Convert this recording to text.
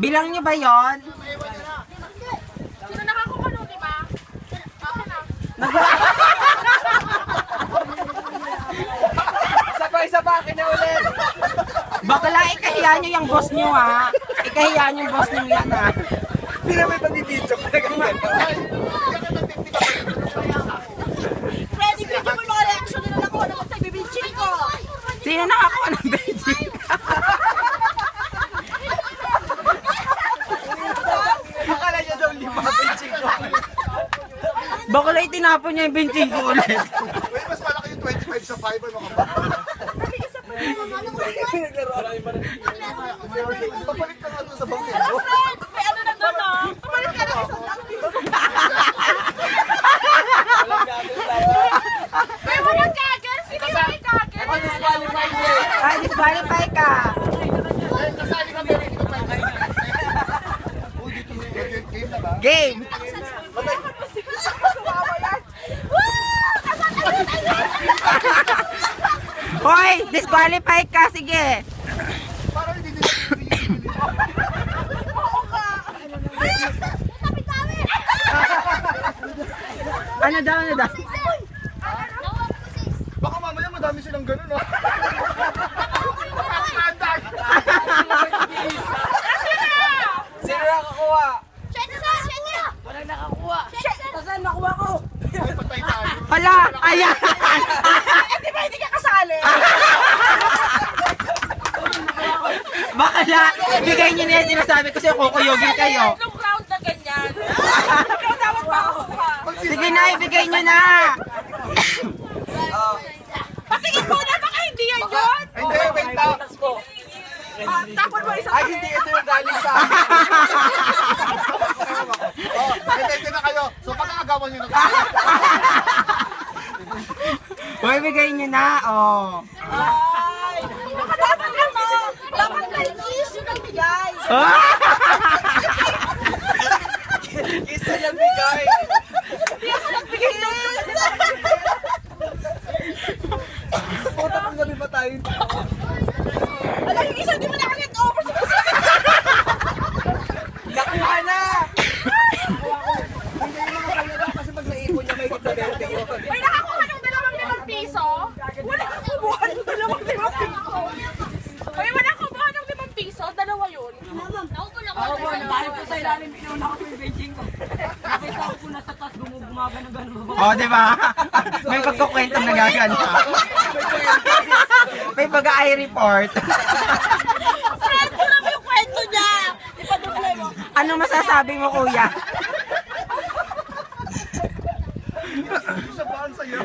Bilang niyo ba yon? Sino nakakumano, di ba? Ako na. Isa pa, akin na ulit. Bakla, ikahiya niyo yung boss niyo ha. Ikahiya niyo yung boss niyo yan ha. Hindi na may pag-video. Freddy, video mo yung mga reaction nila ako naman sa bibitchin ko. Sino nakakuha ng benching? Akala niya daw 5 benching ko. Bakla, itinapon niya yung benching ko ulit. Wait, mas malaki yung 25 sa 5. Ano ka ba? Papalit ka nga doon sa bangkit. Hello, Fred! May ano na doon, no? Pamalit ka na isang lang piso. May walang kagel. Sino yung may kagel? Ay, disqualify ka. Kasali kami rin ito. Uy, dito may game na ba? Game. Hoy, disqualify ka. Sige. Parang hindi nila pinipili. Ano daw, ano daw? Baka mamaya madami silang ganun, ha? Sino nakakuha? Walang nakakuha. Saan nakuha ko? Ay, patay tayo. Hala, ayan. Eh, di ba hindi ka kasali? Bakla, ibigay niyo na yan sinasabi ko sa'yo, kukuyogin kayo. Nung round na ganyan. Ikaw dapat makakuha. Sige na, ibigay niyo na. Patingin mo na, baka hindi yan yun. Hindi, wait lang. Tapon mo isang Ay, hindi ito yung galing sa akin. Oh, hindi na kayo. So, pag-aagawan nyo na kayo. Hoy, ibigay niyo na. Oh. Ay, baka dapat ano, dapat may kiss yun ang bigay. Isa yung bigay. Hindi ako nagbigay ng Puta kung gabi pa tayo. Alam, yung isa di mo nakaget over sa kasi. Nakuha na! Hindi naman talaga kasi pag naipon niya may kita 20 yun. May nakakuha ng 2,000 piso. Wala kang kumuha ng 2,000 piso. May wala kang kumuha ng 5 piso, dalawa yun. Ako po, nabalik ko sa ilalim, inauna ko yung benching ko. Nakita ko po nasa taas, gumagawa ng gano'n. Oh, di ba? May pagkukwentong nagagano. May baga-I report. Friend ko naman yung kwento niya. Ipaduble mo. Ano masasabi mo, kuya? Isa ba ang sayo?